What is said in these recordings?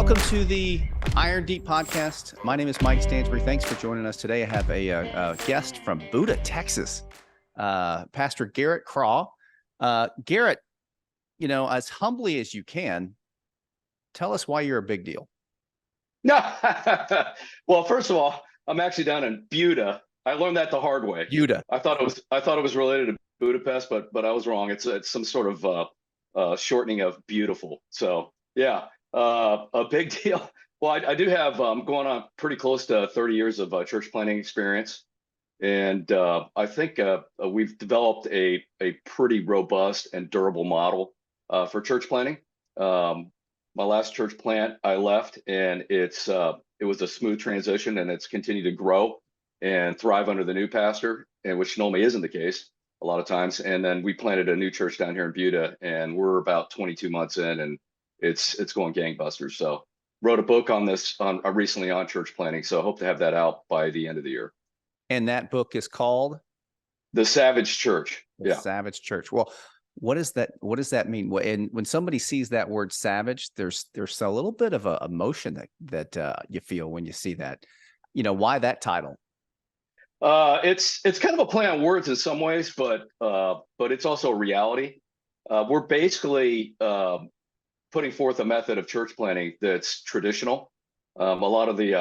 Welcome to the Iron Deep podcast. My name is Mike Stansbury. Thanks for joining us today. I have a guest from Buda, Texas, Pastor Garrett Craw. Garrett, as humbly as you can, tell us why you're a big deal. No, well, first of all, I'm actually down in Buda. I learned that the hard way. Buda. I thought it was related to Budapest, but I was wrong. It's some sort of shortening of beautiful. So yeah, a big deal. Well, I do have going on pretty close to 30 years of church planting experience, and I think we've developed a pretty robust and durable model for church planting. My last church plant, I left, and it was a smooth transition, and it's continued to grow and thrive under the new pastor, and which normally isn't the case a lot of times. And then we planted a new church down here in Buda, and we're about 22 months in, and it's going gangbusters. So wrote a book on this recently on church planting. So I hope to have that out by the end of the year. And that book is called The Savage Church. The Savage Church. Well, what does that mean? And when somebody sees that word savage, there's a little bit of a emotion that you feel when you see that. Why that title? It's kind of a play on words in some ways, but it's also a reality. We're basically putting forth a method of church planting that's traditional. A lot of the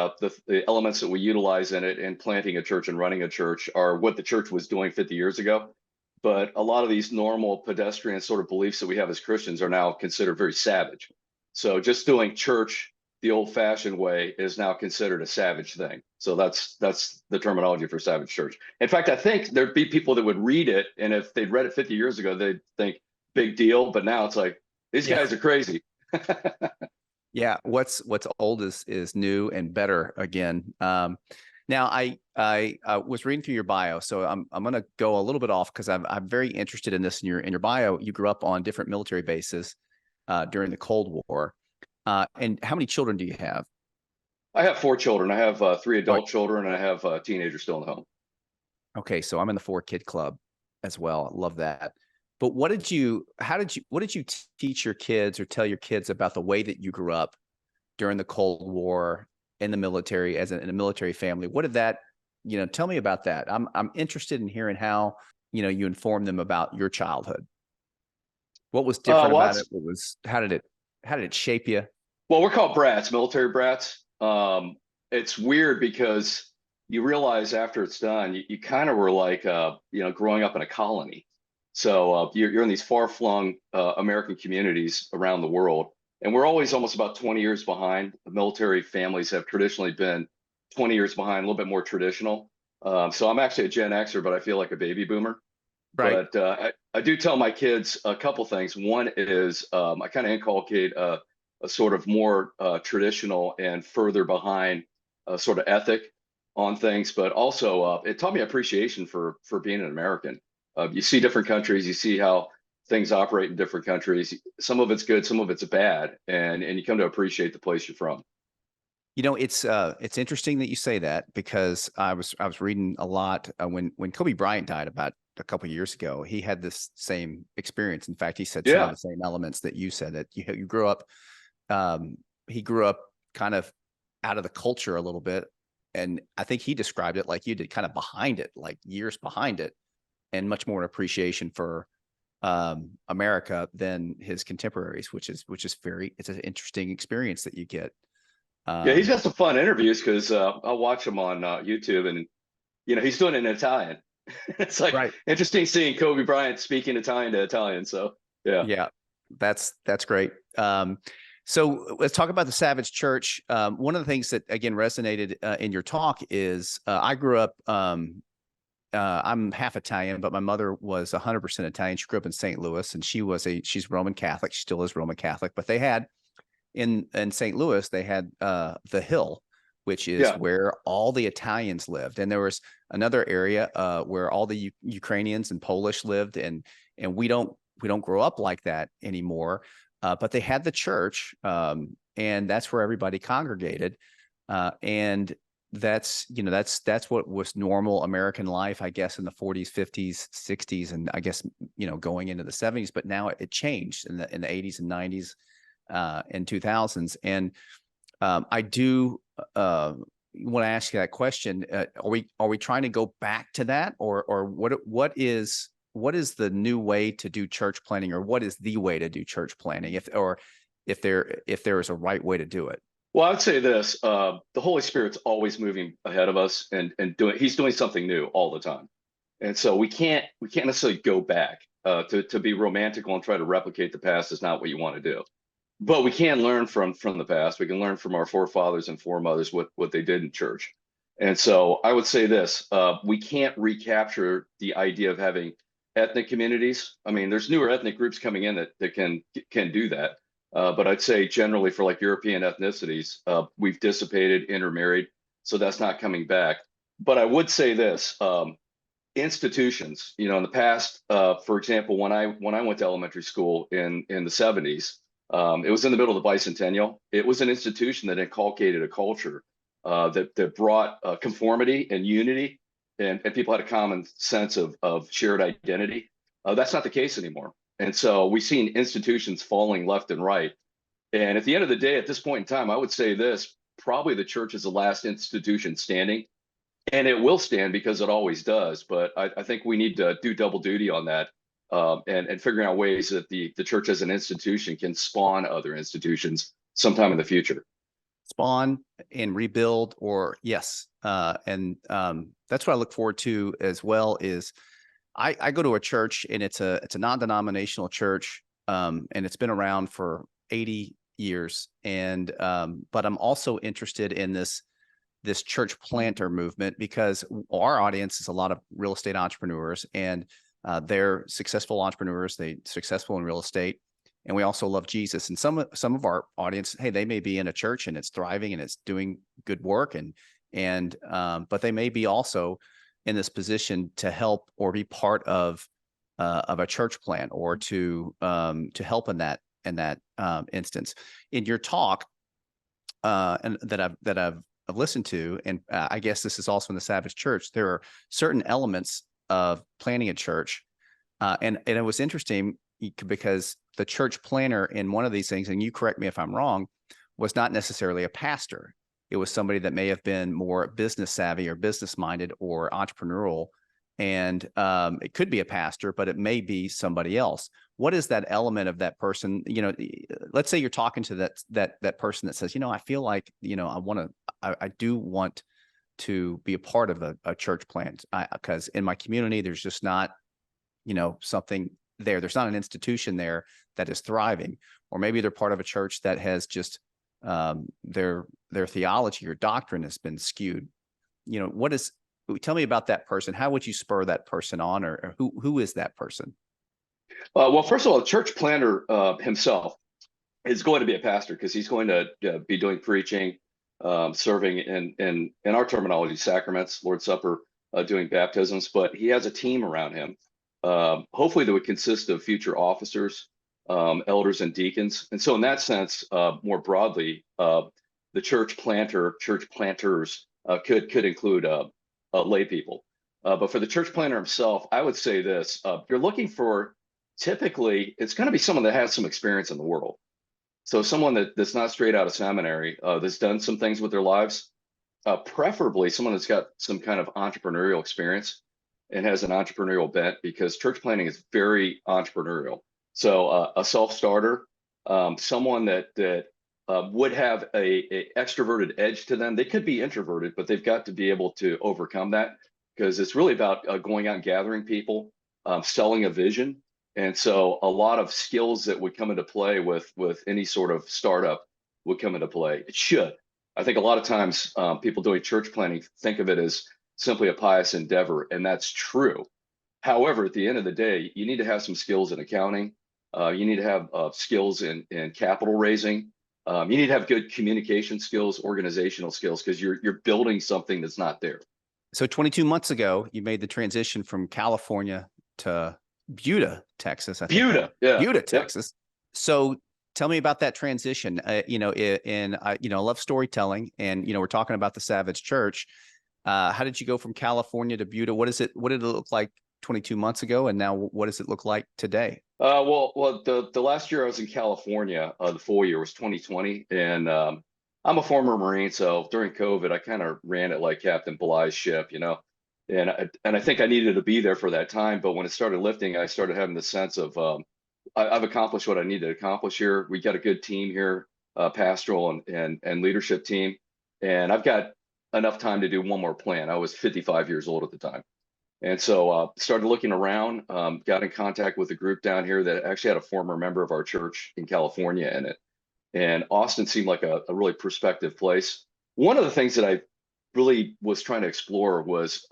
elements that we utilize in planting a church and running a church are what the church was doing 50 years ago. But a lot of these normal pedestrian sort of beliefs that we have as Christians are now considered very savage. So just doing church the old-fashioned way is now considered a savage thing. So that's the terminology for savage church. In fact, I think there'd be people that would read it, and if they'd read it 50 years ago, they'd think big deal. But now it's like, these guys are crazy. Yeah, what's old is new and better again. Now, I was reading through your bio, so I'm going to go a little bit off because I'm very interested in this. In your bio, you grew up on different military bases during the Cold War. And how many children do you have? I have 4 children. I have 3 adult children, and I have a teenager still in the home. Okay, so I'm in the 4-kid club as well. I love that. But what did you teach your kids or tell your kids about the way that you grew up during the Cold War in the military in a military family? What did that, tell me about that. I'm interested in hearing how, you informed them about your childhood. What was different about it? How did it shape you? Well, we're called brats, military brats. It's weird because you realize after it's done, you kind of were like, growing up in a colony. So you're in these far-flung American communities around the world, and we're always almost about 20 years behind. The military families have traditionally been 20 years behind, a little bit more traditional. So I'm actually a Gen Xer, but I feel like a baby boomer. Right. But I do tell my kids a couple things. One is I kind of inculcate a sort of more traditional and further behind sort of ethic on things, but also it taught me appreciation for being an American. You see different countries, you see how things operate in different countries. Some of it's good, some of it's bad, and you come to appreciate the place you're from. It's interesting that you say that, because I was reading a lot when Kobe Bryant died about a couple of years ago. He had this same experience. In fact, he said some of the same elements that you said, that you grew up. He grew up kind of out of the culture a little bit, and I think he described it like you did, kind of behind it, like years behind it, and much more appreciation for America than his contemporaries, which is it's an interesting experience that you get. Yeah, he's got some fun interviews because I'll watch him on YouTube, and he's doing it in Italian. It's like interesting seeing Kobe Bryant speaking Italian to Italian. So yeah, that's great. So let's talk about the Savage Church. One of the things that again resonated in your talk is I grew up. I'm half Italian, but my mother was 100% Italian. She grew up in St. Louis, and she's Roman Catholic. She still is Roman Catholic, but they had in St. Louis, they had the Hill, which is where all the Italians lived. And there was another area where all the Ukrainians and Polish lived. And we don't grow up like that anymore. But they had the church, and that's where everybody congregated. And that's what was normal American life, I guess, in the 40s, 50s, 60s, and I guess, going into the 70s. But now it changed in the 80s and 90s and 2000s. And I do want to ask you that question. Are we trying to go back to that, or what is the new way to do church planning, or what is the way to do church planning, if there is a right way to do it? Well, I'd say this: the Holy Spirit's always moving ahead of us, and he's doing something new all the time, and so we can't necessarily go back to be romantical and try to replicate the past. Is not what you want to do. But we can learn from the past. We can learn from our forefathers and foremothers what they did in church. And so I would say this: we can't recapture the idea of having ethnic communities. I mean, there's newer ethnic groups coming in that can do that. But I'd say generally for like European ethnicities, we've dissipated, intermarried, so that's not coming back. But I would say this: institutions. You know, in the past, for example, when I went to elementary school in the 70s. It was in the middle of the bicentennial. It was an institution that inculcated a culture that brought conformity and unity, and people had a common sense of shared identity. That's not the case anymore. And so we've seen institutions falling left and right. And at the end of the day, at this point in time, I would say this: probably the church is the last institution standing, and it will stand because it always does. But I think we need to do double duty on that. And figuring out ways that the church as an institution can spawn other institutions sometime in the future. Spawn and rebuild, or yes. And that's what I look forward to as well. Is I go to a church, and it's a non-denominational church, and it's been around for 80 years. And but I'm also interested in this church planter movement, because our audience is a lot of real estate entrepreneurs, and they're successful entrepreneurs. They're successful in real estate, and we also love Jesus. And some of our audience, hey, they may be in a church and it's thriving and it's doing good work, and but they may be also in this position to help or be part of a church plant, or to help in that instance. In your talk, and that I've listened to, and I guess this is also in the Savage Church, there are certain elements of planning a church. And it was interesting because the church planner in one of these things, and you correct me if I'm wrong, was not necessarily a pastor. It was somebody that may have been more business savvy or business minded or entrepreneurial. And it could be a pastor, but it may be somebody else. What is that element of that person? You know, let's say you're talking to that person that says, you know, I feel like, you know, I do want to be a part of a church plant, because in my community, there's just not, you know, something there. There's not an institution there that is thriving, or maybe they're part of a church that has just their theology or doctrine has been skewed. You know, tell me about that person. How would you spur that person on, or who is that person? Well, first of all, the church planter himself is going to be a pastor, because he's going to be doing preaching, serving in our terminology, sacraments, Lord's Supper, doing baptisms. But he has a team around him, hopefully that would consist of future officers, elders, and deacons. And so in that sense, more broadly, the church planters could include lay people. But for the church planter himself, I would say this: you're looking for, typically, it's going to be someone that has some experience in the world. So someone that's not straight out of seminary, that's done some things with their lives, preferably someone that's got some kind of entrepreneurial experience and has an entrepreneurial bent, because church planting is very entrepreneurial. So a self-starter, someone that would have a extroverted edge to them. They could be introverted, but they've got to be able to overcome that, because it's really about going out and gathering people, selling a vision. And so a lot of skills that would come into play with any sort of startup would come into play. It should. I think a lot of times people doing church planting think of it as simply a pious endeavor, and that's true. However, at the end of the day, you need to have some skills in accounting. You need to have skills in capital raising. You need to have good communication skills, organizational skills, because you're building something that's not there. So 22 months ago, you made the transition from California to Buda, Texas. Buda, Texas. Yep. So tell me about that transition. You know, I love storytelling, and we're talking about the Savage Church. How did you go from California to Buda? What did it look like 22 months ago, and now what does it look like today? Well, the last year I was in California, the full year was 2020, and I'm a former Marine, so during COVID, I kind of ran it like Captain Blight's ship, and I think I needed to be there for that time. But when it started lifting, I started having the sense of I've accomplished what I need to accomplish here. We got a good team here, pastoral and leadership team, and I've got enough time to do one more plan. I was 55 years old at the time. And so started looking around, got in contact with a group down here that actually had a former member of our church in California in it. And Austin seemed like a really prospective place. One of the things that I really was trying to explore was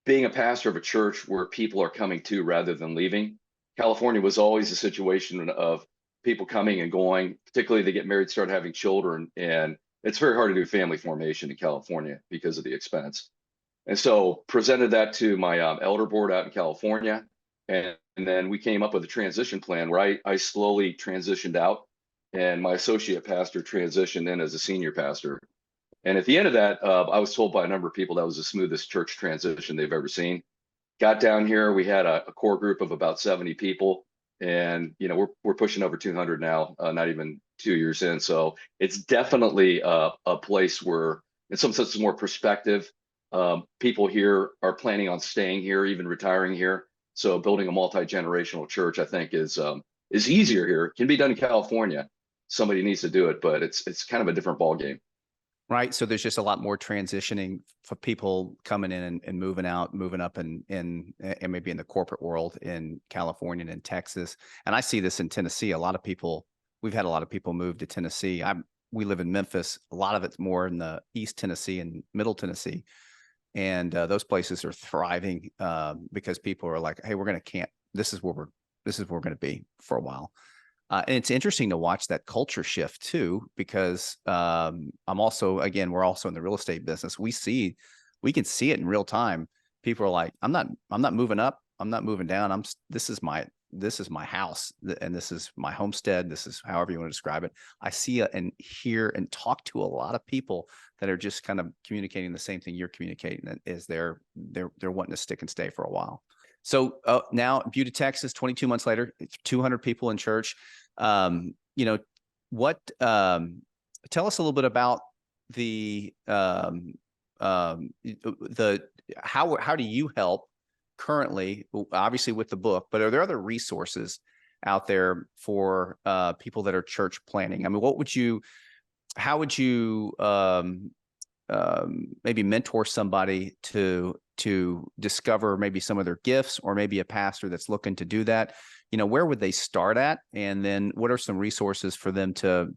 being a pastor of a church where people are coming to rather than leaving. California was always a situation of people coming and going, particularly they get married, start having children, and it's very hard to do family formation in California because of the expense. And so presented that to my elder board out in California. And then we came up with a transition plan where I slowly transitioned out and my associate pastor transitioned in as a senior pastor. And at the end of that, I was told by a number of people that was the smoothest church transition they've ever seen. Got down here, we had a core group of about 70 people, and we're pushing over 200 now, not even 2 years in. So it's definitely a place where, in some sense, more perspective. People here are planning on staying here, even retiring here. So building a multi-generational church, I think, is easier here. It can be done in California. Somebody needs to do it, but it's kind of a different ballgame. Right. So there's just a lot more transitioning for people coming in and moving out, moving up and maybe in the corporate world in California and in Texas. And I see this in Tennessee. We've had a lot of people move to Tennessee. We live in Memphis. A lot of it's more in the East Tennessee and Middle Tennessee. And those places are thriving because people are like, hey, we're going to camp. This is where we're going to be for a while. And it's interesting to watch that culture shift too, because we're also in the real estate business. We can see it in real time. People are like, I'm not moving up. I'm not moving down. This is my house and this is my homestead. This is however you want to describe it. I see and hear and talk to a lot of people that are just kind of communicating the same thing you're communicating, that is they're wanting to stick and stay for a while. So now Butte, Texas, 22 months later, it's 200 people in church. Tell us a little bit about how do you help currently, obviously with the book, but are there other resources out there for people that are church planning? I mean, how would you maybe mentor somebody to discover maybe some of their gifts, or maybe a pastor that's looking to do that? Where would they start at? And then what are some resources for them to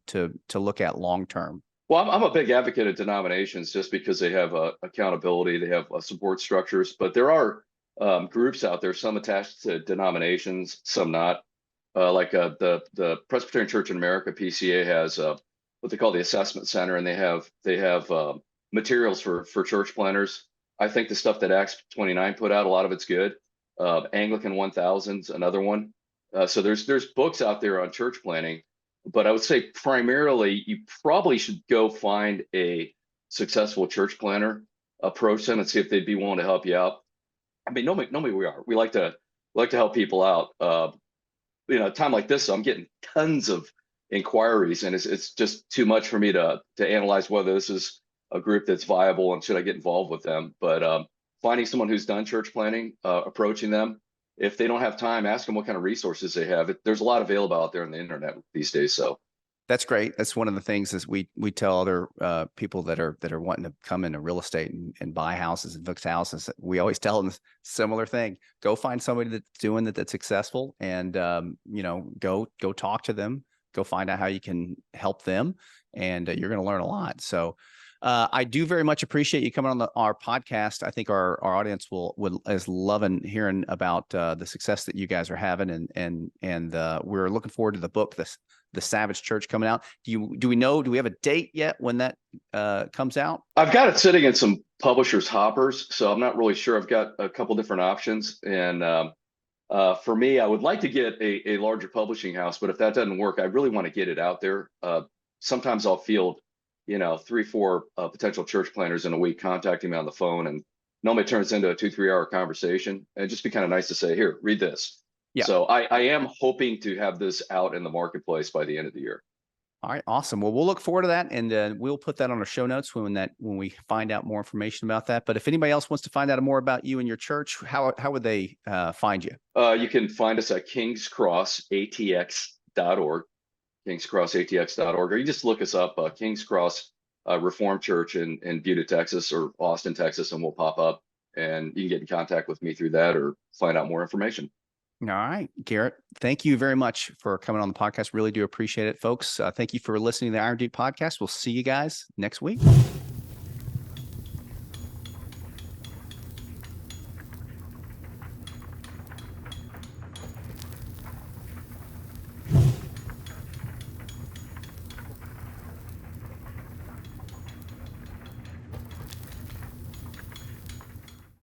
look at long-term? Well, I'm a big advocate of denominations just because they have accountability, they have support structures, but there are groups out there, some attached to denominations, some not. Like the Presbyterian Church in America, PCA, has what they call the Assessment Center, and they have materials for church planners. I think the stuff that Acts 29 put out, a lot of it's good. Anglican 1000's another one. So there's books out there on church planning, but I would say primarily you probably should go find a successful church planner, approach them and see if they'd be willing to help you out. I mean, normally we like to help people out. A time like this, I'm getting tons of inquiries, and it's just too much for me to analyze whether this is a group that's viable and should I get involved with them. But finding someone who's done church planning, approaching them. If they don't have time, ask them what kind of resources they have. There's a lot available out there on the internet these days. So that's great. That's one of the things is we tell other people that are wanting to come into real estate and buy houses and fix houses. We always tell them similar thing. Go find somebody that's doing that's successful, and go talk to them. Go find out how you can help them, and you're going to learn a lot. So I do very much appreciate you coming on our podcast. I think our audience is loving hearing about the success that you guys are having, and we're looking forward to the book, the Savage Church, coming out. Do we have a date yet when that comes out? I've got it sitting in some publishers' hoppers, so I'm not really sure. I've got a couple different options, and for me, I would like to get a larger publishing house, but if that doesn't work, I really want to get it out there. Sometimes I'll field 3-4 potential church planners in a week contacting me on the phone, and normally it turns into a 2-3 hour conversation, and it'd just be kind of nice to say, here, read this. Yeah. So I am hoping to have this out in the marketplace by the end of the year. All right, awesome. Well, we'll look forward to that, and we'll put that on our show notes when we find out more information about that. But if anybody else wants to find out more about you and your church, how would they find you? You can find us at kingscrossatx.org, kingscrossatx.org, or you just look us up, Kings Cross Reformed Church in Buda, Texas, or Austin, Texas, and we'll pop up, and you can get in contact with me through that or find out more information. All right, Garrett, thank you very much for coming on the podcast. Really do appreciate it, folks. Thank you for listening to the Iron Dude podcast. We'll see you guys next week.